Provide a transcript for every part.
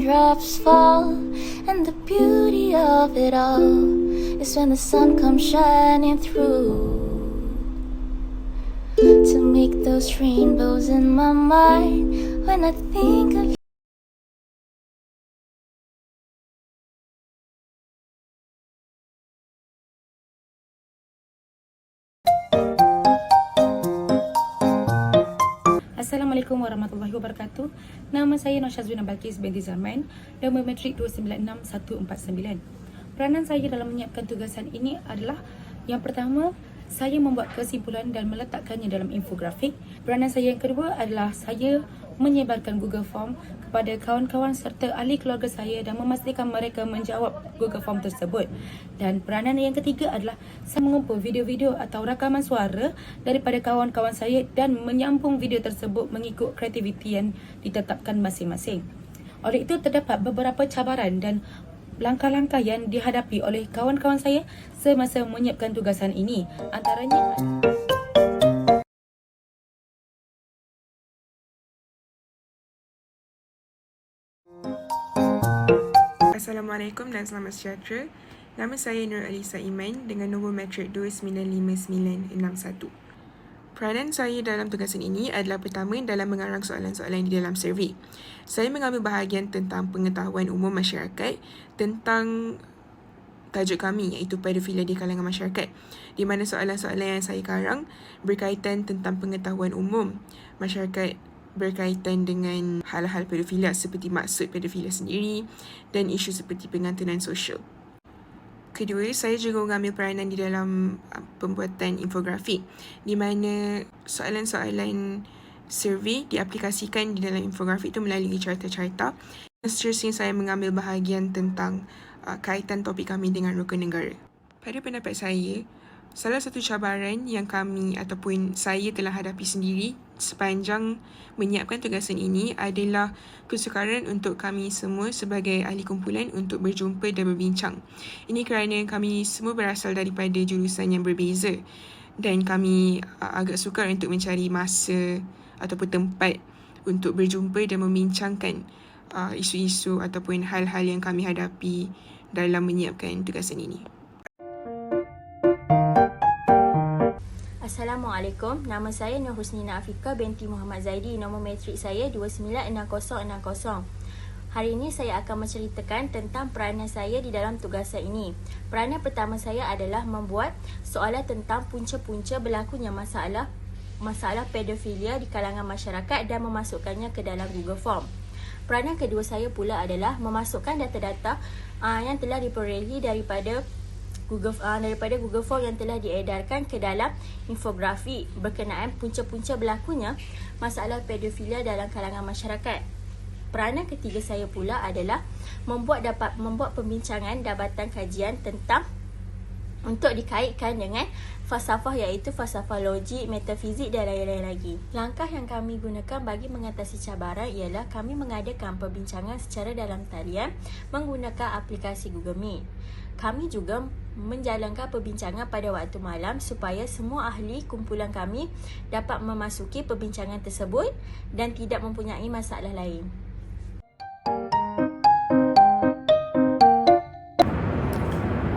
raindrops fall, and the beauty of it all is when the sun comes shining through to make those rainbows in my mind when I think of you. Assalamualaikum warahmatullahi wabarakatuh. Nama saya Nur Syazwina Balkis binti Zaman, nombor matrik 296149. Peranan saya dalam menyiapkan tugasan ini adalah yang pertama, saya membuat kesimpulan dan meletakkannya dalam infografik. Peranan saya yang kedua adalah saya menyebarkan Google Form kepada kawan-kawan serta ahli keluarga saya dan memastikan mereka menjawab Google Form tersebut. Dan peranan yang ketiga adalah saya mengumpul video-video atau rakaman suara daripada kawan-kawan saya dan menyambung video tersebut mengikut kreativiti yang ditetapkan masing-masing. Oleh itu, terdapat beberapa cabaran dan langkah-langkah yang dihadapi oleh kawan-kawan saya semasa menyiapkan tugasan ini. Antaranya Assalamualaikum dan selamat sejahtera. Nama saya Nur Alisa Iman dengan nombor matrik 295961. Peranan saya dalam tugasan ini adalah pertama dalam mengarang soalan-soalan di dalam survey. Saya mengambil bahagian tentang pengetahuan umum masyarakat tentang tajuk kami iaitu pedofilia di kalangan masyarakat, di mana soalan-soalan yang saya karang berkaitan tentang pengetahuan umum masyarakat berkaitan dengan hal-hal pedofilia seperti maksud pedofilia sendiri dan isu seperti pengantunan sosial. Kedua, saya juga mengambil peranan di dalam pembuatan infografik di mana soalan-soalan survey diaplikasikan di dalam infografik itu melalui carta-carta. Seterusnya, saya mengambil bahagian tentang kaitan topik kami dengan rukun negara. Pada pendapat saya, salah satu cabaran yang kami ataupun saya telah hadapi sendiri sepanjang menyiapkan tugasan ini adalah kesukaran untuk kami semua sebagai ahli kumpulan untuk berjumpa dan berbincang. Ini kerana kami semua berasal daripada jurusan yang berbeza dan kami agak sukar untuk mencari masa ataupun tempat untuk berjumpa dan membincangkan isu-isu ataupun hal-hal yang kami hadapi dalam menyiapkan tugasan ini. Assalamualaikum, nama saya Nur Husnina Afika binti Muhammad Zaidi, nombor matrik saya 296060. Hari ini saya akan menceritakan tentang peranan saya di dalam tugasan ini. Peranan pertama saya adalah membuat soalan tentang punca-punca berlakunya masalah pedofilia di kalangan masyarakat dan memasukkannya ke dalam Google Form. Peranan kedua saya pula adalah memasukkan data-data yang telah diperolehi daripada Google Form yang telah diedarkan ke dalam infografik berkenaan punca-punca berlakunya masalah pedofilia dalam kalangan masyarakat. Peranan ketiga saya pula adalah membuat pembincangan dapatan kajian tentang untuk dikaitkan dengan falsafah iaitu falsafah logik, metafizik dan lain-lain lagi. Langkah yang kami gunakan bagi mengatasi cabaran ialah kami mengadakan perbincangan secara dalam talian menggunakan aplikasi Google Meet. Kami juga menjalankan perbincangan pada waktu malam supaya semua ahli kumpulan kami dapat memasuki perbincangan tersebut dan tidak mempunyai masalah lain.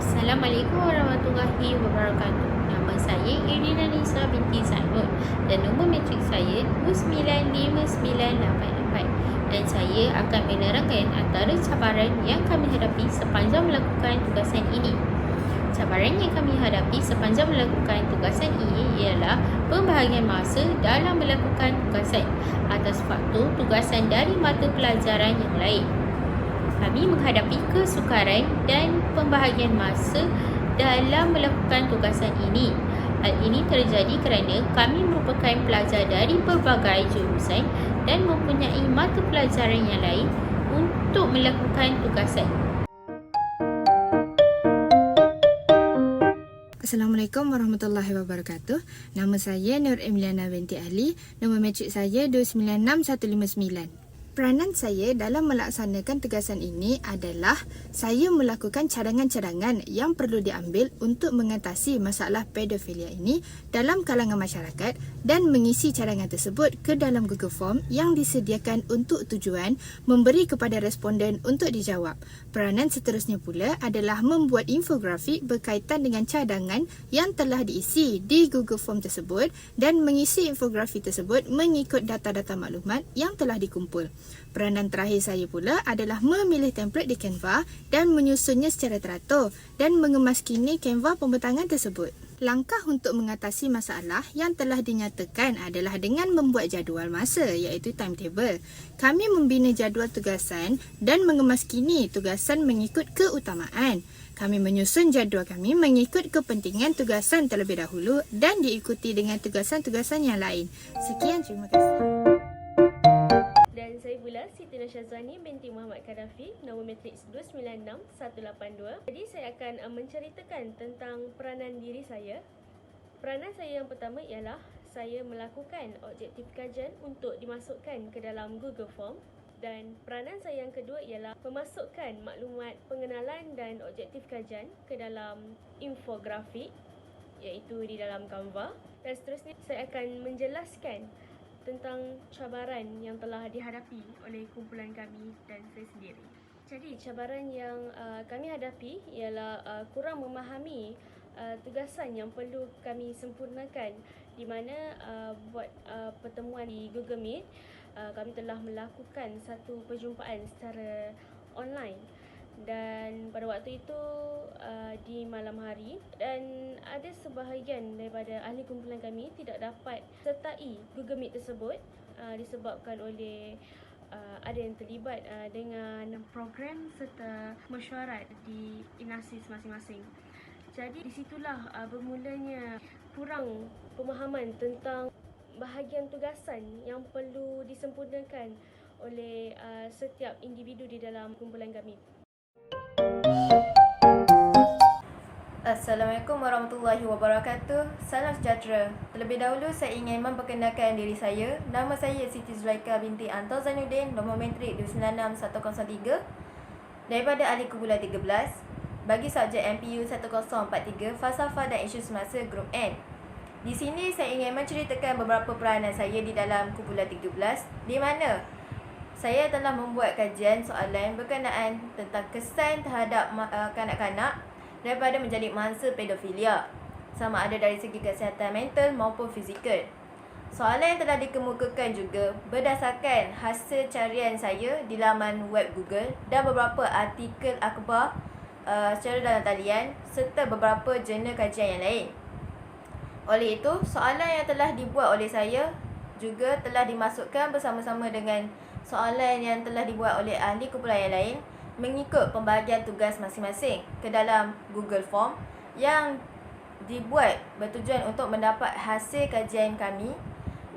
Assalamualaikum warahmatullahi wabarakatuh. Nama saya Irina Nisa binti Zainul dan nombor matrik saya 295984 dan saya akan menerangkan antara cabaran yang kami hadapi sepanjang melakukan tugasan ini. Cabaran yang kami hadapi sepanjang melakukan tugasan ini ialah pembahagian masa dalam melakukan tugasan atas faktor tugasan dari mata pelajaran yang lain. Kami menghadapi kesukaran dan pembahagian masa dalam melakukan tugasan ini. Hal ini terjadi kerana kami merupakan pelajar dari pelbagai jurusan dan mempunyai mata pelajaran yang lain untuk melakukan tugasan. Assalamualaikum warahmatullahi wabarakatuh. Nama saya Nur Emiliana binti Ali, nombor matrik saya 296159. Peranan saya dalam melaksanakan tugasan ini adalah saya melakukan cadangan-cadangan yang perlu diambil untuk mengatasi masalah pedofilia ini dalam kalangan masyarakat dan mengisi cadangan tersebut ke dalam Google Form yang disediakan untuk tujuan memberi kepada responden untuk dijawab. Peranan seterusnya pula adalah membuat infografik berkaitan dengan cadangan yang telah diisi di Google Form tersebut dan mengisi infografik tersebut mengikut data-data maklumat yang telah dikumpul. Peranan terakhir saya pula adalah memilih template di Canva dan menyusunnya secara teratur dan mengemaskini Canva pembentangan tersebut. Langkah untuk mengatasi masalah yang telah dinyatakan adalah dengan membuat jadual masa iaitu timetable. Kami membina jadual tugasan dan mengemaskini tugasan mengikut keutamaan. Kami menyusun jadual kami mengikut kepentingan tugasan terlebih dahulu dan diikuti dengan tugasan-tugasan yang lain. Sekian, terima kasih. Dan saya pula Siti Syazwani binti Muhammad Kadafi, nombor matriks 296182. Jadi saya akan menceritakan tentang peranan diri saya. Peranan saya yang pertama ialah saya melakukan objektif kajian untuk dimasukkan ke dalam Google Form. Dan peranan saya yang kedua ialah memasukkan maklumat pengenalan dan objektif kajian ke dalam infografik iaitu di dalam Canva. Dan seterusnya saya akan menjelaskan tentang cabaran yang telah dihadapi oleh kumpulan kami dan saya sendiri. Jadi cabaran yang kami hadapi ialah kurang memahami tugasan yang perlu kami sempurnakan, di mana buat pertemuan di Google Meet, kami telah melakukan satu perjumpaan secara online. Dan pada waktu itu di malam hari, dan ada sebahagian daripada ahli kumpulan kami tidak dapat sertai Google Meet tersebut disebabkan oleh ada yang terlibat dengan program serta mesyuarat di inasis masing-masing. Jadi di situlah bermulanya kurang pemahaman tentang bahagian tugasan yang perlu disempurnakan oleh setiap individu di dalam kumpulan kami. Assalamualaikum warahmatullahi wabarakatuh. Salam sejahtera. Terlebih dahulu saya ingin memperkenalkan diri saya. Nama saya Siti Zulaika binti Anton Zainuddin, nombor matrik 296103 daripada ahli kumpulan 13 bagi subjek MPU 1043 Falsafah dan Isu Semasa Grup N. Di sini saya ingin menceritakan beberapa peranan saya di dalam kumpulan 13 di mana saya telah membuat kajian soalan berkenaan tentang kesan terhadap kanak-kanak daripada menjadi mangsa pedofilia, sama ada dari segi kesihatan mental maupun fizikal. Soalan yang telah dikemukakan juga berdasarkan hasil carian saya di laman web Google dan beberapa artikel akhbar secara dalam talian serta beberapa jurnal kajian yang lain. Oleh itu, soalan yang telah dibuat oleh saya juga telah dimasukkan bersama-sama dengan soalan yang telah dibuat oleh ahli kumpulan yang lain mengikut pembahagian tugas masing-masing ke dalam Google Form yang dibuat bertujuan untuk mendapat hasil kajian kami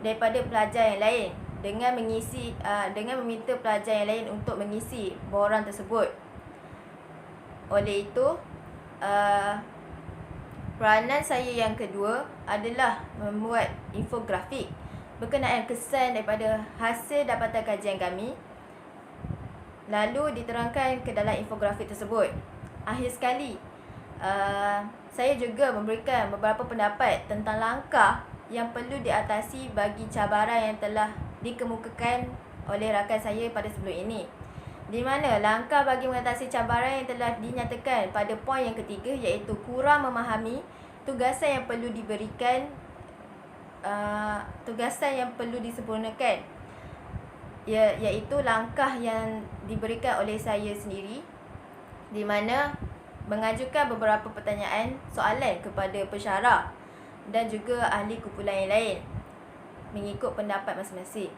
daripada pelajar yang lain dengan meminta pelajar yang lain untuk mengisi borang tersebut. Oleh itu, peranan saya yang kedua adalah membuat infografik berkenaan kesan daripada hasil dapatan kajian kami, lalu diterangkan ke dalam infografik tersebut. Akhir sekali, saya juga memberikan beberapa pendapat tentang langkah yang perlu diatasi bagi cabaran yang telah dikemukakan oleh rakan saya pada sebelum ini. Di mana langkah bagi mengatasi cabaran yang telah dinyatakan pada poin yang ketiga iaitu kurang memahami tugasan yang perlu diberikan, tugasan yang perlu disempurnakan, iaitu langkah yang diberikan oleh saya sendiri di mana mengajukan beberapa pertanyaan soalan kepada pensyarah dan juga ahli kumpulan yang lain mengikut pendapat masing-masing,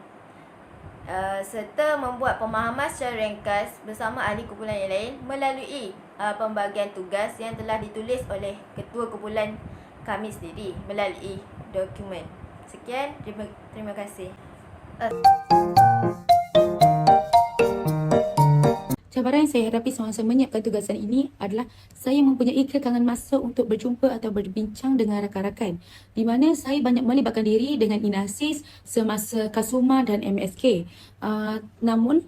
serta membuat pemahaman secara ringkas bersama ahli kumpulan yang lain melalui pembagian tugas yang telah ditulis oleh ketua kumpulan kami sendiri melalui dokumen. Sekian, terima kasih. Cabaran yang saya hadapi semasa menyiapkan tugasan ini adalah saya mempunyai kekangan masa untuk berjumpa atau berbincang dengan rakan-rakan, di mana saya banyak melibatkan diri dengan INASIS semasa KASUMA dan MSK. Namun,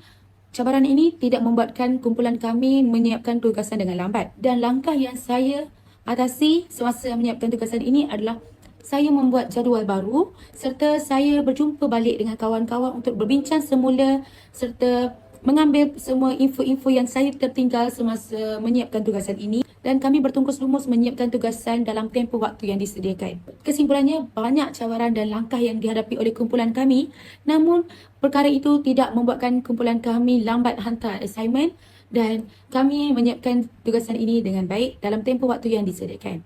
cabaran ini tidak membuatkan kumpulan kami menyiapkan tugasan dengan lambat. Dan langkah yang saya atasi semasa menyiapkan tugasan ini adalah saya membuat jadual baru serta saya berjumpa balik dengan kawan-kawan untuk berbincang semula serta mengambil semua info-info yang saya tertinggal semasa menyiapkan tugasan ini, dan kami bertungkus lumus menyiapkan tugasan dalam tempoh waktu yang disediakan. Kesimpulannya, banyak cabaran dan langkah yang dihadapi oleh kumpulan kami, namun perkara itu tidak membuatkan kumpulan kami lambat hantar assignment dan kami menyiapkan tugasan ini dengan baik dalam tempoh waktu yang disediakan.